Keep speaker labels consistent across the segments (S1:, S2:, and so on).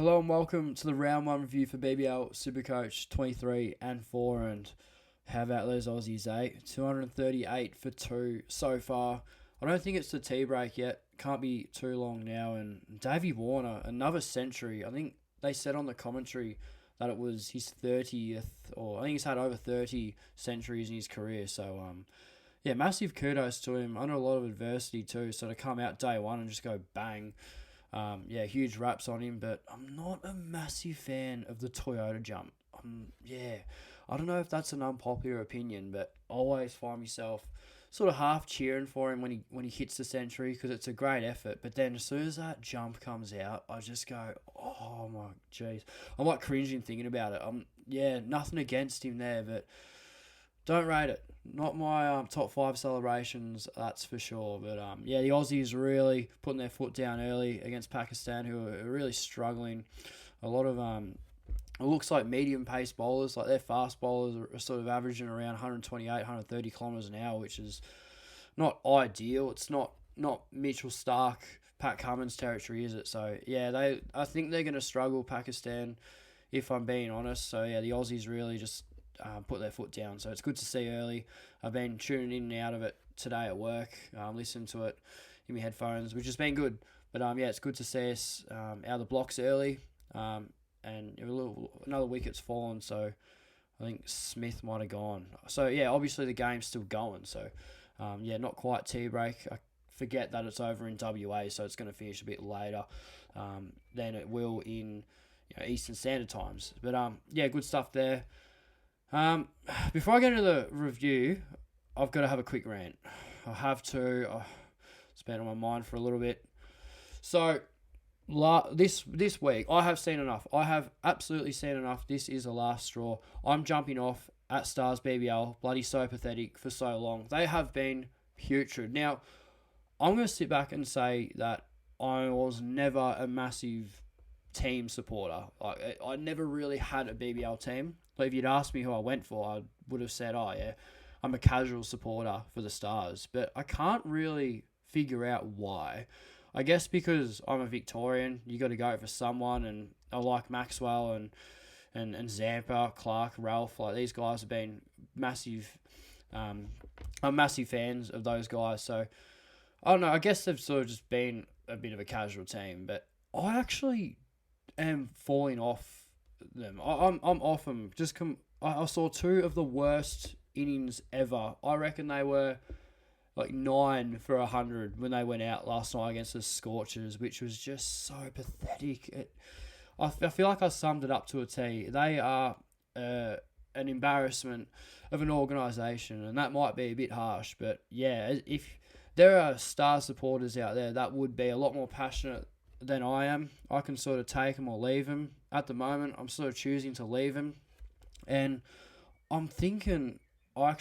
S1: Hello and welcome to the round one review for BBL SuperCoach 23 and 4. And how about those Aussies, eh? 238 for 2 so far. I don't think it's the tea break yet. Can't be too long now. And Davey Warner, another century. I think they said on the commentary that it was his 30th, or I think he's had over 30 centuries in his career. So, yeah, massive kudos to him under a lot of adversity too. So to come out day one and just go bang. Yeah, huge raps on him, but I'm not a massive fan of the Toyota jump. Yeah, I don't know if that's an unpopular opinion, but I always find myself sort of half cheering for him when he hits the century because it's a great effort. But then as soon as that jump comes out, I just go, oh my jeez, I'm like cringing thinking about it. Yeah, nothing against him there, but don't rate it. Not my top five celebrations, that's for sure. But yeah, the Aussies really putting their foot down early against Pakistan, who are really struggling. A lot of it looks like medium pace bowlers, like their fast bowlers are sort of averaging around 128, 130 kilometers an hour, which is not ideal. It's not Mitchell Stark, Pat Cummins territory, is it? So yeah, I think they're going to struggle, Pakistan, if I'm being honest. So yeah, the Aussies really just put their foot down. So it's good to see early. I've been tuning in and out of it today at work, listening to it in my headphones, which has been good. But yeah, it's good to see us out of the blocks early. And another wicket's fallen, so I think Smith might have gone. So yeah, obviously the game's still going. So yeah, not quite tea break. I forget that it's over in WA, so it's going to finish a bit later than it will in Eastern Standard Times. But yeah, good stuff there. Before I get into the review, I've got to have a quick rant. I have to. It's been on my mind for a little bit. So, this week, I have seen enough. I have absolutely seen enough. This is the last straw. I'm jumping off at Stars BBL. Bloody so pathetic for so long. They have been putrid. Now, I'm going to sit back and say that I was never a massive team supporter. Like I never really had a BBL team. But if you'd asked me who I went for, I would have said, oh yeah, I'm a casual supporter for the Stars. But I can't really figure out why. I guess because I'm a Victorian, you got to go for someone, and I like Maxwell and Zampa, Clark, Ralph. Like these guys have been massive. I'm massive fans of those guys. So I don't know. I guess they've sort of just been a bit of a casual team, but I actually am falling off them. I'm off them. I saw two of the worst innings ever. I reckon they were like 9 for 100 when they went out last night against the Scorchers, which was just so pathetic. I feel like I summed it up to a T. They are an embarrassment of an organisation, and that might be a bit harsh, but yeah, if there are Star supporters out there that would be a lot more passionate than I am, I can sort of take them or leave them. At the moment, I'm sort of choosing to leave them, and I'm thinking I've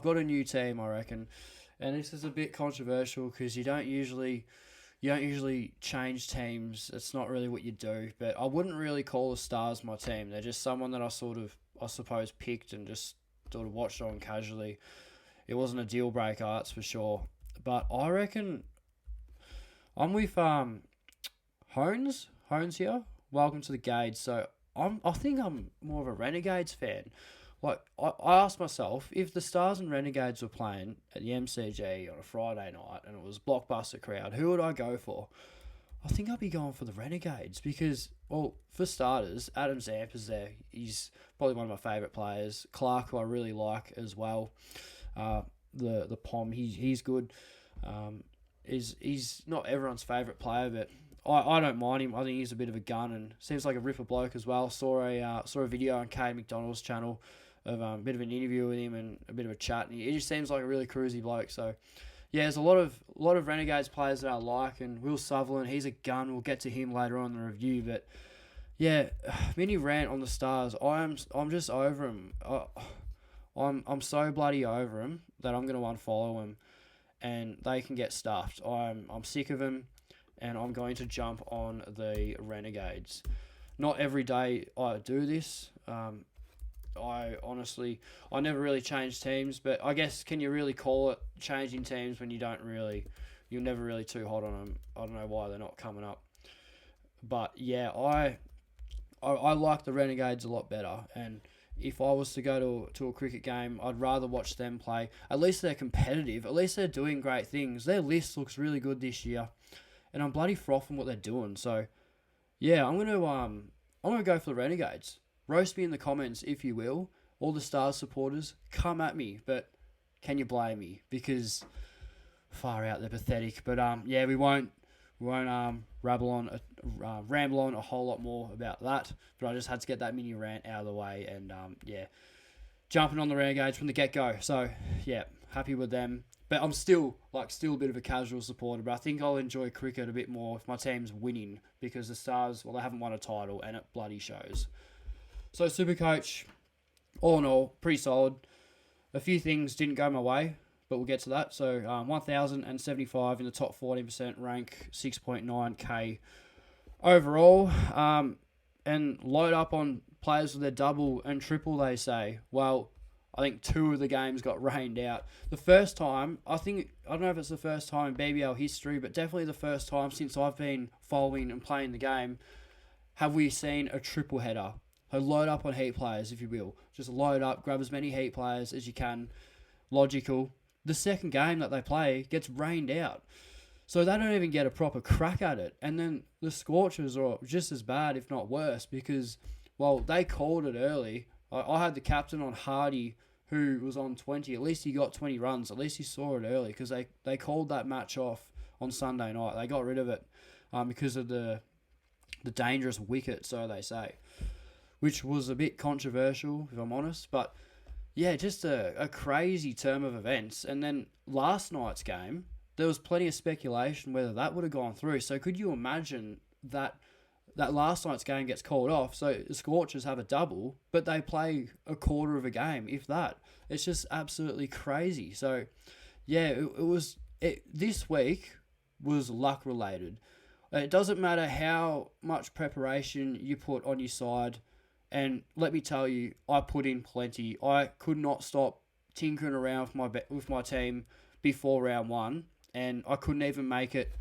S1: got a new team, I reckon, and this is a bit controversial because you don't usually change teams. It's not really what you do, but I wouldn't really call the Stars my team. They're just someone that I suppose picked and just sort of watched on casually. It wasn't a deal breaker, that's for sure. But I reckon I'm with Hones here. Welcome to the Gauge. So I think I'm more of a Renegades fan. Like I asked myself, if the Stars and Renegades were playing at the MCG on a Friday night and it was blockbuster crowd, who would I go for? I think I'd be going for the Renegades because, well, for starters, Adam Zampa's there. He's probably one of my favourite players. Clark, who I really like as well. The Pom, he's good. He's not everyone's favourite player, but I don't mind him. I think he's a bit of a gun and seems like a ripper bloke as well. Saw a video on Kay McDonald's channel of a bit of an interview with him and a bit of a chat, and he just seems like a really cruisy bloke. So yeah, there's a lot of Renegades players that I like, and Will Sutherland, he's a gun. We'll get to him later on in the review, but yeah, mini rant on the Stars. I'm just over him. I'm so bloody over him that I'm gonna unfollow him, and they can get stuffed. I'm sick of him, and I'm going to jump on the Renegades. Not every day I do this. I never really change teams, but I guess, can you really call it changing teams when you're never really too hot on them? I don't know why they're not coming up. But yeah, I like the Renegades a lot better. And if I was to go to a cricket game, I'd rather watch them play. At least they're competitive. At least they're doing great things. Their list looks really good this year, and I'm bloody frothing what they're doing. So yeah, I'm gonna go for the Renegades. Roast me in the comments if you will. All the Stars supporters, come at me, but can you blame me? Because far out, they're pathetic. But yeah, we won't ramble on a whole lot more about that. But I just had to get that mini rant out of the way, and yeah, jumping on the Renegades from the get go. So yeah, happy with them. But I'm still a bit of a casual supporter. But I think I'll enjoy cricket a bit more if my team's winning, because the Stars, well, they haven't won a title, and it bloody shows. So Supercoach, all in all, pretty solid. A few things didn't go my way, but we'll get to that. So 1,075 in the top 14% rank, 6.9k overall, and load up on players with their double and triple, they say. Well, I think 2 of the games got rained out. The first time, I don't know if it's the first time in BBL history, but definitely the first time since I've been following and playing the game, have we seen a triple header. So load up on heat players, if you will. Just load up, grab as many heat players as you can. Logical. The second game that they play gets rained out. So they don't even get a proper crack at it. And then the Scorchers are just as bad, if not worse, because, well, they called it early. I had the captain on Hardy, who was on 20. At least he got 20 runs. At least he saw it early, because they called that match off on Sunday night. They got rid of it because of the dangerous wicket, so they say, which was a bit controversial, if I'm honest. But yeah, just a crazy term of events. And then last night's game, there was plenty of speculation whether that would have gone through. So could you imagine that last night's game gets called off? So the Scorchers have a double, but they play a quarter of a game, if that. It's just absolutely crazy. So yeah, this week was luck related. It doesn't matter how much preparation you put on your side. And let me tell you, I put in plenty. I could not stop tinkering around with my team before round 1, and I couldn't even make it.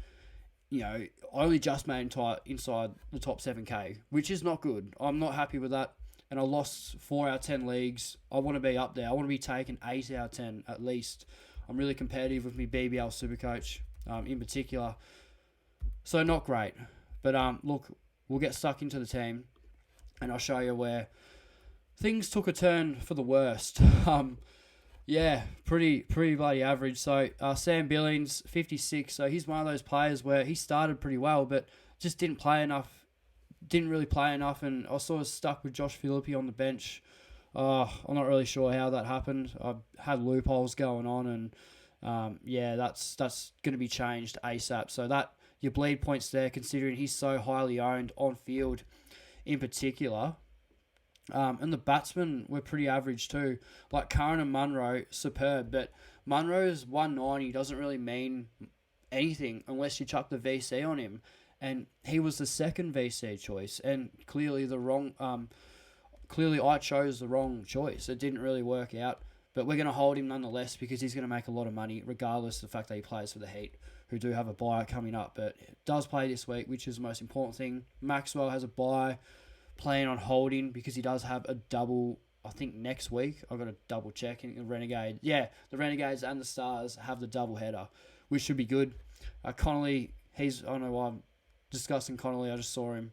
S1: I only just made inside the top 7k, which is not good. I'm not happy with that, and I lost 4 out of 10 leagues. I want to be up there. I want to be taking 8 out of 10 at least. I'm really competitive with my BBL SuperCoach in particular. So not great. But look, we'll get stuck into the team, and I'll show you where things took a turn for the worst. Yeah, pretty bloody average. So Sam Billings, 56. So he's one of those players where he started pretty well, but just didn't really play enough, and I was sort of stuck with Josh Phillippe on the bench. I'm not really sure how that happened. I had loopholes going on, and yeah, that's going to be changed ASAP. So that your bleed points there, considering he's so highly owned on field in particular. And the batsmen were pretty average too. Like Curran and Munro, superb. But Munro's 190 doesn't really mean anything unless you chuck the VC on him. And he was the second VC choice. And clearly I chose the wrong choice. It didn't really work out. But we're going to hold him nonetheless, because he's going to make a lot of money regardless of the fact that he plays for the Heat, who do have a bye coming up. But does play this week, which is the most important thing. Maxwell has a bye. Playing on holding because he does have a double, I think, next week. I've got to double check. The Renegades and the Stars have the double header, which should be good. Connolly, I don't know why I'm discussing Connolly. I just saw him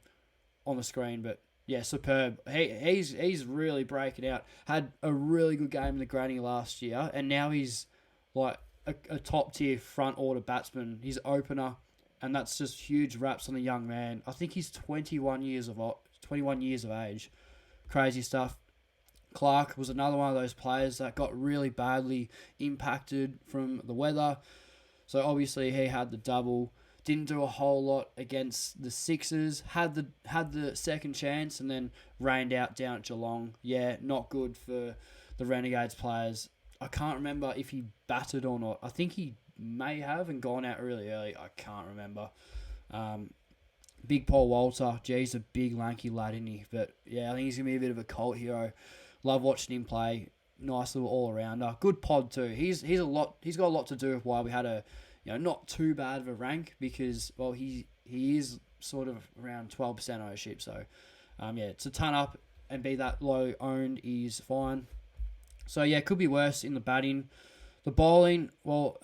S1: on the screen, but yeah, superb. He's really breaking out. Had a really good game in the granny last year, and now he's like a top tier front order batsman. He's opener, and that's just huge raps on the young man. I think he's 21 years of age. Crazy stuff. Clark was another one of those players that got really badly impacted from the weather. So obviously he had the double. Didn't do a whole lot against the Sixers. Had the second chance and then rained out down at Geelong. Yeah, not good for the Renegades players. I can't remember if he batted or not. I think he may have and gone out really early. I can't remember. Big Paul Walter. He's a big lanky lad, isn't he? But yeah, I think he's going to be a bit of a cult hero. Love watching him play. Nice little all-rounder. Good pod too. He's got a lot to do with why we had a not too bad of a rank, because well he is sort of around 12% ownership. So, yeah, to ton up and be that low owned is fine. So, yeah, could be worse in the batting. The bowling, well,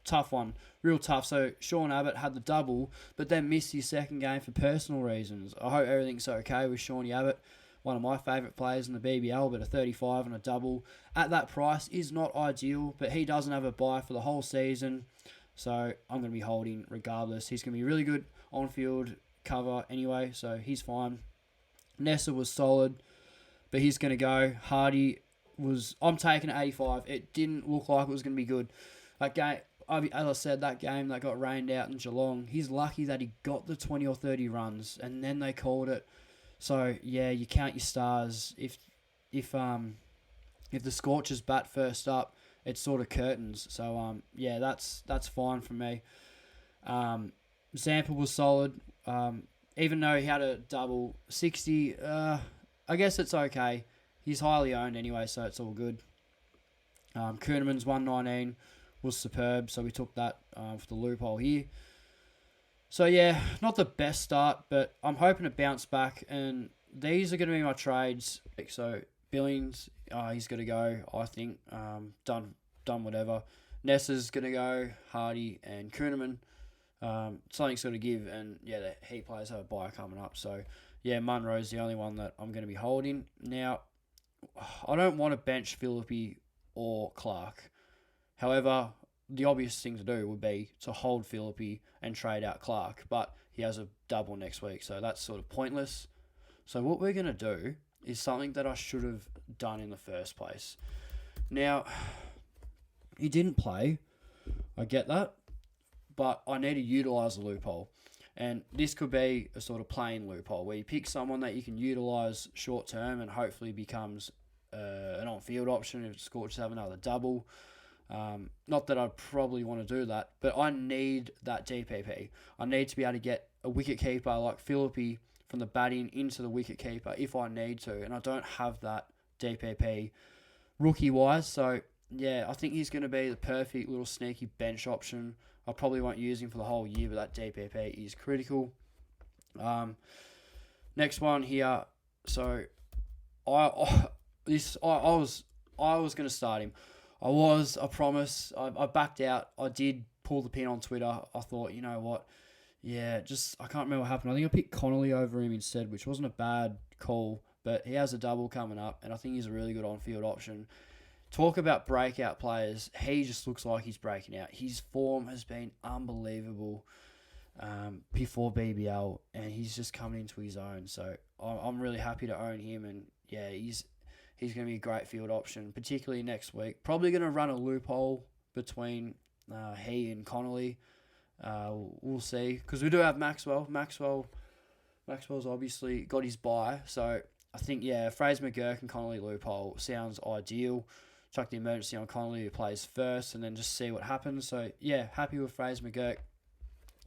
S1: tough one. Real tough. So, Sean Abbott had the double, but then missed his second game for personal reasons. I hope everything's okay with Shawnee Abbott, one of my favourite players in the BBL, but a 35 and a double at that price is not ideal, but he doesn't have a bye for the whole season, so I'm going to be holding regardless. He's going to be really good on-field cover anyway, so he's fine. Nessa was solid, but he's going to go. Hardy I'm taking 85. It didn't look like it was going to be good. That game, as I said, that game that got rained out in Geelong, he's lucky that he got the 20 or 30 runs, and then they called it. So, yeah, you count your stars. If the Scorchers bat first up, it's sort of curtains. So, yeah, that's fine for me. Zampa was solid. Even though he had a double 60, I guess it's okay. He's highly owned anyway, so it's all good. Kuhneman's 119 was superb, so we took that for the loophole here. So, yeah, not the best start, but I'm hoping to bounce back, and these are going to be my trades. So, Billings, he's going to go, I think. Done whatever. Nessa's going to go, Hardy and Kuhneman. Something's got to give, and, yeah, the Heat players have a bye coming up. So, yeah, Munro's the only one that I'm going to be holding. Now, I don't want to bench Philippi or Clark. However, the obvious thing to do would be to hold Philippi and trade out Clark, but he has a double next week, so that's sort of pointless. So what we're going to do is something that I should have done in the first place. Now, he didn't play, I get that, but I need to utilise the loophole. And this could be a sort of plain loophole where you pick someone that you can utilise short term and hopefully becomes an on-field option if the Scorchers have another double. Not that I'd probably want to do that, but I need that DPP. I need to be able to get a wicket keeper like Philippi from the batting into the wicket keeper if I need to, and I don't have that DPP rookie-wise. So, yeah, I think he's going to be the perfect little sneaky bench option. I probably won't use him for the whole year, but that DPP is critical. Next one here. So, I was going to start him. I promise. I backed out. I did pull the pin on Twitter. I thought, you know what? Yeah, I can't remember what happened. I think I picked Connolly over him instead, which wasn't a bad call, but he has a double coming up, and I think he's a really good on-field option. Talk about breakout players. He just looks like he's breaking out. His form has been unbelievable before BBL, and he's just coming into his own. So I'm really happy to own him, and yeah, he's going to be a great field option, particularly next week. Probably going to run a loophole between he and Connolly. We'll see, because we do have Maxwell. Maxwell's obviously got his bye, so I think, yeah, Fraser McGurk and Connolly loophole sounds ideal. Chuck the emergency on Connolly, who plays first, and then just see what happens. So, yeah, happy with Fraser McGurk.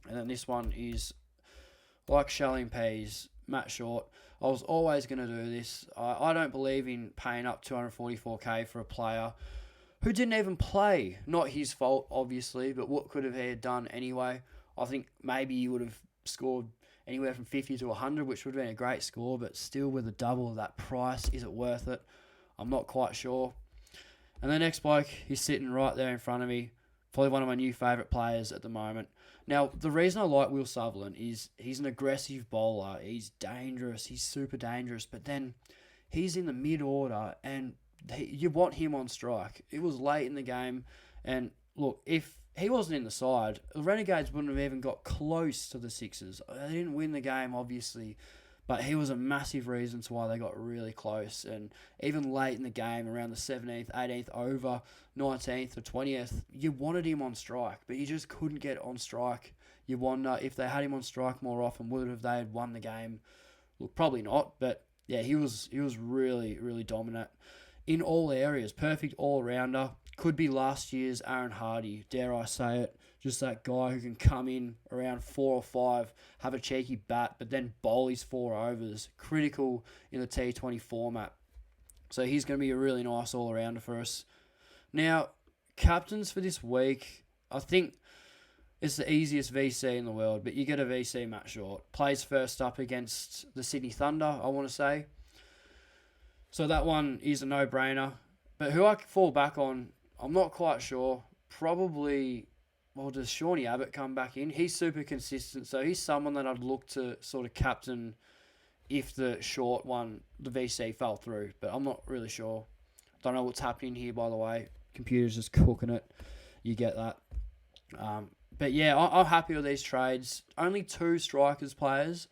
S1: And then this one is, like Shelling Peas, Matt Short. I was always going to do this. I don't believe in paying up $244K for a player who didn't even play. Not his fault, obviously, but what could have he done anyway? I think maybe he would have scored anywhere from 50 to 100, which would have been a great score, but still with a double of that price, is it worth it? I'm not quite sure. And the next bloke, he's sitting right there in front of me, probably one of my new favourite players at the moment. Now, the reason I like Will Sutherland is he's an aggressive bowler. He's dangerous. He's super dangerous. But then he's in the mid-order, and you want him on strike. It was late in the game, and look, if he wasn't in the side, the Renegades wouldn't have even got close to the Sixers. They didn't win the game, obviously, but he was a massive reason to why they got really close. And even late in the game, around the 17th, 18th over, 19th or 20th, you wanted him on strike, but you just couldn't get on strike. You wonder if they had him on strike more often, would have they had won the game? Look, probably not, but yeah, he was really, really dominant in all areas. Perfect all-rounder. Could be last year's Aaron Hardy, dare I say it. Just that guy who can come in around 4 or 5, have a cheeky bat, but then bowl his 4 overs. Critical in the T20 format. So he's going to be a really nice all-rounder for us. Now, captains for this week, I think it's the easiest VC in the world, but you get a VC Matt Short. Plays first up against the Sydney Thunder, I want to say. So that one is a no-brainer. But who I fall back on, I'm not quite sure. Probably, well, does Shawnee Abbott come back in? He's super consistent, so he's someone that I'd look to sort of captain if the Short one, the VC fell through. But I'm not really sure. Don't know what's happening here, by the way. Computer's just cooking it. You get that. But yeah, I'm happy with these trades. Only 2 strikers players.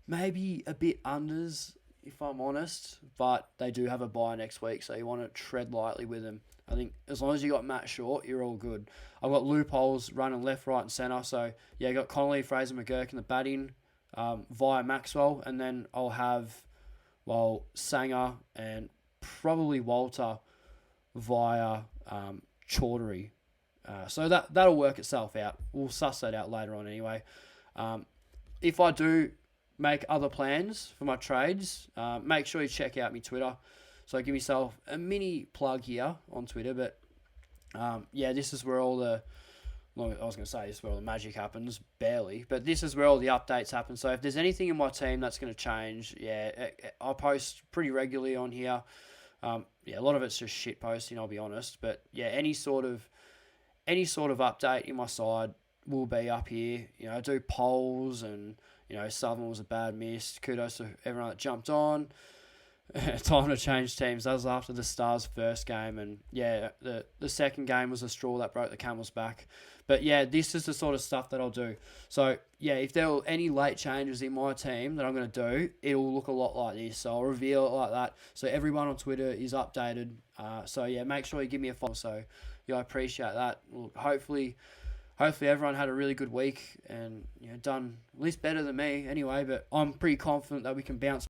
S1: Maybe a bit unders, if I'm honest. But they do have a bye next week, so you want to tread lightly with them. I think as long as you got Matt Short, you're all good. I've got loopholes running left, right, and centre. So yeah, I got Connolly, Fraser, McGurk in the batting via Maxwell. And then I'll have, Sanger and probably Walter via Chaudhary. So that'll work itself out. We'll suss that out later on anyway. If I do make other plans for my trades, make sure you check out my Twitter. So give myself a mini plug here on Twitter. But this is where all the... Well, I was going to say this is where all the magic happens. Barely. But this is where all the updates happen. So if there's anything in my team that's going to change, I'll post pretty regularly on here. A lot of it's just shit posting, I'll be honest. But any sort of update in my side will be up here. I do polls and, Southern was a bad miss. Kudos to everyone that jumped on. Time to change teams. That was after the Stars' first game. And, the second game was a straw that broke the camel's back. But, this is the sort of stuff that I'll do. So, if there are any late changes in my team that I'm going to do, it'll look a lot like this. So, I'll reveal it like that. So, everyone on Twitter is updated. Make sure you give me a follow. So, I appreciate that. Well, hopefully everyone had a really good week and done at least better than me anyway. But I'm pretty confident that we can bounce